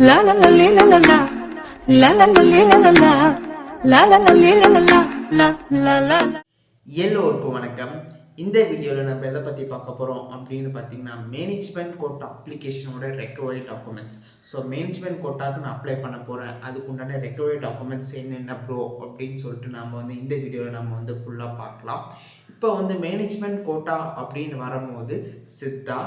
La la la li la la la la la la li la la la la la la li la la la la la la. எல்லோருக்கும் வணக்கம். இந்த வீடியோவில் நம்ம எதை பற்றி பார்க்க போகிறோம் அப்படின்னு பார்த்தீங்கன்னா, மேனேஜ்மெண்ட் கோட்டா அப்ளிகேஷனோட ரெக்கவரி டாக்குமெண்ட்ஸ். ஸோ மேனேஜ்மெண்ட் கோட்டாவுக்கு நான் அப்ளை பண்ண போகிறேன், அதுக்கு உண்டான ரெக்கவரி டாக்குமெண்ட்ஸ் என்னென்ன ப்ரோ அப்படின்னு சொல்லிட்டு நம்ம இந்த வீடியோவில் நம்ம ஃபுல்லாக பார்க்கலாம். இப்போ மேனேஜ்மெண்ட் கோட்டா அப்படின்னு வரும்போது Siddha,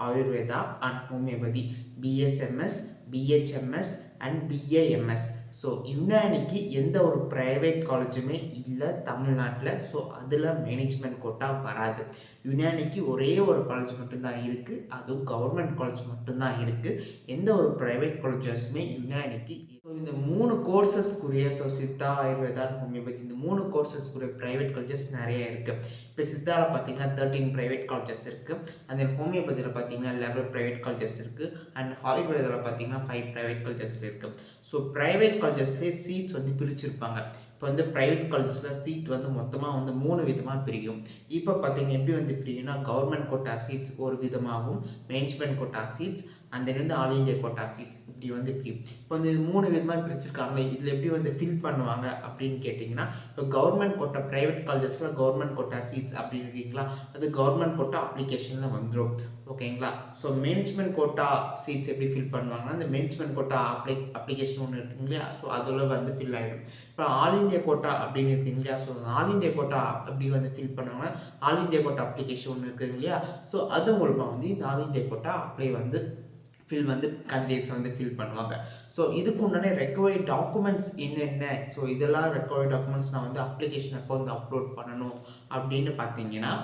Ayurveda and homeopathy, BSMS, BHMS and BAMS. So யுனானிக்கு எந்த ஒரு ப்ரைவேட் காலேஜுமே இல்லை தமிழ்நாட்டில். ஸோ அதில் மேனேஜ்மெண்ட் கோட்டா வராது. யுனானிக்கு ஒரே ஒரு காலேஜ் மட்டும்தான் இருக்குது, அதுவும் கவர்மெண்ட் காலேஜ் மட்டும்தான் இருக்குது. எந்த ஒரு ப்ரைவேட் காலேஜஸுமே யுனானிக்கு. ஸோ இந்த 3 கோர்சஸ்க்குரிய, ஸோ சித்தா, ஆயுர்வேதா, ஹோமியோபதி, இந்த 3 கோர்சஸ்க்குரிய ப்ரைவேட் காலேஜஸ் நிறைய இருக்குது. இப்போ சித்தாவில் பார்த்தீங்கன்னா 13 ப்ரைவேட் காலேஜஸ் இருக்குது. அந்த ஹோமியோபதியில் பார்த்தீங்கன்னா 11 ப்ரைவேட் காலேஜஸ் இருக்குது. அண்ட் ஆயுர்வேதாவில் பார்த்தீங்கன்னா 5 ப்ரைவேட் காலேஜஸ் இருக்குது. ஸோ ப்ரைவேட் காலேஜஸ்லேயே சீட்ஸ் பிரிச்சிருப்பாங்க. இப்போ ப்ரைவேட் காலேஜஸில் சீட் மொத்தமாக 3 விதமாக பிரிக்கும். இப்போ பார்த்தீங்கன்னா எப்படி பிரிக்கும்னா, கவர்மெண்ட் கோட்டா சீட்ஸ் ஒரு விதமாகவும், மேனேஜ்மெண்ட் கோட்டா சீட்ஸ் அந்த ஆல் இண்டியா கோட்டா சீட்ஸ் இப்படி பிரியும். இப்போ 3 விதமாக பிரிச்சிருக்காங்களே, இதில் எப்படி ஃபில் பண்ணுவாங்க அப்படின்னு கேட்டிங்கன்னா, இப்போ கவர்மெண்ட் கோட்டா ப்ரைவேட் காலேஜஸில் கவர்மெண்ட் கோட்டா சீட்ஸ் அப்படின்னு இருக்கீங்களா, அது கவர்மெண்ட் கோட்டா அப்ளிகேஷனில் வந்துடும். ஓகேங்களா. ஸோ மேனேஜ்மெண்ட் கோட்டா சீட்ஸ் எப்படி ஃபில் பண்ணுவாங்கன்னா, இந்த மேனேஜ்மெண்ட் கோட்டா அப்ளிகேஷன் ஒன்று இருக்குங்க இல்லையா, ஸோ அதில் ஃபில் ஆகிடும். இப்போ ஆல் இண்டியா கோட்டா அப்படின்னு இருக்குங்க இல்லையா, ஸோ ஆல் இண்டியா கோட்டா அப்படி ஃபில் பண்ணுவாங்கன்னா, ஆல் இண்டியா கோட்டா அப்ளிகேஷன் ஒன்று இருக்குங்க இல்லையா, ஸோ அது மூலமாக இந்த all India quota apply fill candidates fill பண்ணுவாங்க. ஸோ இதுக்கு உண்டான ரெக்கவரி டாக்குமெண்ட்ஸ் என்னென்ன, ஸோ இதெல்லாம் ரெக்கவரி டாக்குமெண்ட்ஸ் நான் அப்ளிகேஷன் எப்போ அப்லோட் பண்ணணும் அப்படின்னு பார்த்தீங்கன்னா,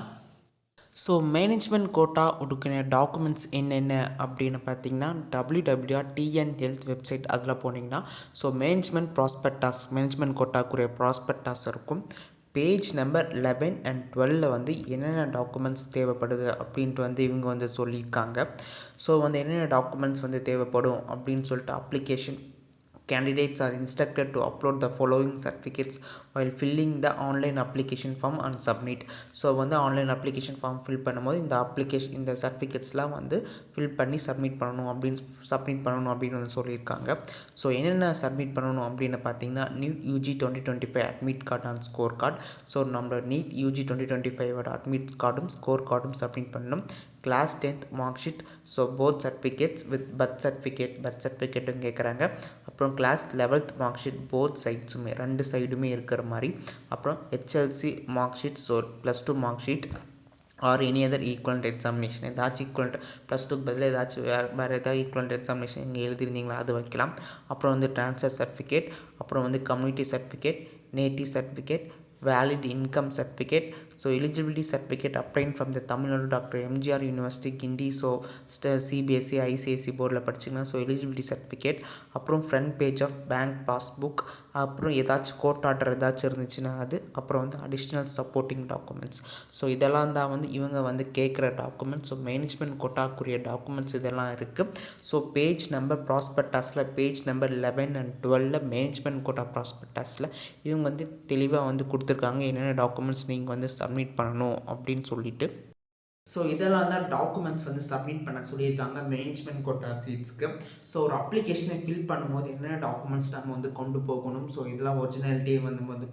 ஸோ மேனேஜ்மெண்ட் கோட்டா உடுக்கின டாக்குமெண்ட்ஸ் என்னென்ன அப்படின்னு பார்த்தீங்கன்னா, www.tn health வெப்சைட் அதில் போனீங்கன்னா, ஸோ மேனேஜ்மெண்ட் கோட்டாக்குரிய ப்ராஸ்பெக்டாஸ் இருக்கும். பேஜ் நம்பர் 11 அண்ட் 12 என்னென்ன டாக்குமெண்ட்ஸ் தேவைப்படுது அப்படின்ட்டு இவங்க சொல்லியிருக்காங்க. ஸோ என்னென்ன டாக்குமெண்ட்ஸ் தேவைப்படும் அப்படின்னு சொல்லிட்டு, application candidates are instructed to upload the following certificates while filling the online application form and submit. So online application form fill பண்ணும்போது இந்த சர்டிஃபிகேட்ஸ்லாம் ஃபில் பண்ணி சப்மிட் பண்ணணும் அப்படின்னு சொல்லியிருக்காங்க. ஸோ என்னென்ன சப்மிட் பண்ணணும் அப்படின்னு பார்த்தீங்கன்னா, NEET UG 2025 admit card and score card. So நம்ம நீட் யூஜி 2025 அட்மிட் கார்டும் ஸ்கோர் கார்டும் சப்மிட் பண்ணணும். Class 10th mark sheet, so both certificates with birth சர்டிஃபிகேட்டும் கேட்குறாங்க. அப்புறம் class 11th mark sheet both சைட்ஸுமே 2 சைடுமே இருக்கிற மாதிரி. அப்புறம் HLC mark sheet, so +2 mark sheet or any other equivalent examination, ஏதாச்சும் ஈக்குவலண்ட் +2க்கு பதில் ஏதாச்சும் வேறு ஏதாவது ஈக்குவலண்ட் எக்ஸாமினேஷன் இங்கே எழுதிருந்தீங்களா அது வைக்கலாம். அப்புறம் ட்ரான்ஸ்ஃபர் சர்டிஃபிகேட், அப்புறம் community certificate, native certificate, valid income certificate, so eligibility certificate obtained from the Tamil Nadu Dr. MGR University Gindi, so CBSE ICSE போர்டில் படிச்சிங்கன்னா, ஸோ எலிஜிபிலிட்டி சர்டிஃபிகேட், அப்புறம் front page of bank passbook, அப்புறம் ஏதாச்சும் court order ஏதாச்சும் இருந்துச்சுன்னா அது, அப்புறம் additional supporting documents. So இதெல்லாம் தான் இவங்க கேட்குற டாக்குமெண்ட்ஸ். ஸோ மேனேஜ்மெண்ட் கோட்டாக்குரிய டாக்குமெண்ட்ஸ் இதெல்லாம் இருக்குது. ஸோ பேஜ் நம்பர் ப்ராஸ்பெக்டாஸில் page number 11 and 12 management quota ப்ராஸ்பெக்டாஸில் இவங்க தெளிவாக கொடுத்துருக்காங்க என்னென்ன டாக்குமெண்ட்ஸ் நீங்கள் சப்மிட் பண்ணணும் அப்படின்னு சொல்லிட்டு. ஸோ இதெல்லாம் தான் டாக்குமெண்ட்ஸ் சப்மிட் பண்ண சொல்லியிருக்காங்க மேனேஜ்மெண்ட் கோட்டா சீட்ஸ்க்கு. ஸோ ஒரு அப்ளிகேஷனை ஃபில் பண்ணும்போது என்ன டாக்குமெண்ட்ஸ் நம்ம கொண்டு போகணும், ஸோ இதெல்லாம் ஒரிஜினாலிட்டி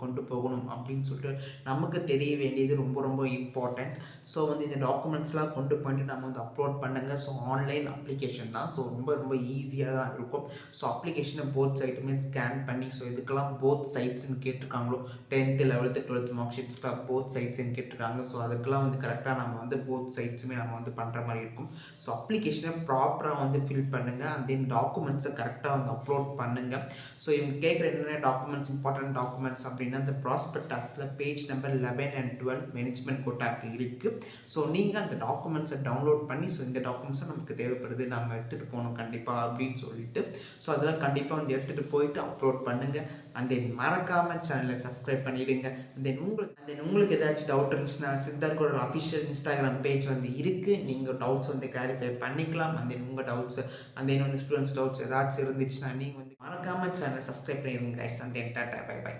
கொண்டு போகணும் அப்படின்னு சொல்லிட்டு நமக்கு தெரிய வேண்டியது ரொம்ப ரொம்ப இம்பார்ட்டண்ட். ஸோ இந்த டாக்குமெண்ட்ஸ்லாம் கொண்டு போயிட்டு நம்ம அப்லோட் பண்ணுங்கள். ஸோ ஆன்லைன் அப்ளிகேஷன் தான், ஸோ ரொம்ப ரொம்ப ஈஸியாக தான் இருக்கும். ஸோ அப்ளிகேஷனை போத் சைட்டுமே ஸ்கேன் பண்ணி, ஸோ இதுக்கெல்லாம் போத் சைட்ஸ்ன்னு கேட்டிருக்காங்களோ, 10th 11th 12th மார்க் ஷீட்ஸ்க்கு போத் சைட்ஸ்ன்னு கேட்டிருக்காங்க. ஸோ அதுக்கெல்லாம் கரெக்டாக நம்ம போத் சைட்ஸுமே நம்ம பண்ணுற மாதிரி இருக்கும். ஸோ அப்ளிகேஷனை ப்ராப்பராக ஃபில் பண்ணுங்கள். அண்ட் தென் டாக்குமெண்ட்ஸை கரெக்டாக அப்லோட் பண்ணுங்கள். ஸோ இவங்க கேட்குற என்னென்ன டாக்குமெண்ட்ஸ், இம்பார்ட்டன்ட் டாக்குமெண்ட்ஸ் அப்படின்னா, அந்த ப்ராஸ்பெக்டாஸில் பேஜ் நம்பர் 11 அண்ட் 12 மேனேஜ்மெண்ட் கோட்டாக்கு இருக்குது. ஸோ நீங்கள் அந்த டாக்குமெண்ட்ஸை டவுன்லோட் பண்ணி, ஸோ இந்த டாக்குமெண்ட்ஸை நமக்கு தேவைப்படுது, நம்ம எடுத்துகிட்டு போகணும் கண்டிப்பாக அப்படின்னு சொல்லிட்டு, ஸோ அதெல்லாம் கண்டிப்பாக எடுத்துகிட்டு போயிட்டு அப்லோட் பண்ணுங்கள். அண்ட் தென் மறக்காமல் சேனலை சப்ஸ்கிரைப் பண்ணிவிடுங்க. தென் உங்களுக்கு ஏதாச்சும் டவுட் இருந்துச்சுன்னா, சித்தார்க்கோட அஃபிஷியல் இன்ஸ்டாகிராம் பேஜ் இருக்குது, நீங்கள் டவுட்ஸ் கிளாரிஃபை பண்ணிக்கலாம். அண்ட் தென் உங்கள் doubts and then students doubts ஏதாச்சும் இருந்துச்சுன்னா நீங்கள் மறக்காமல் சேனலை சப்ஸ்கிரைப் பண்ணிடுங்க guys. And then tata bye by.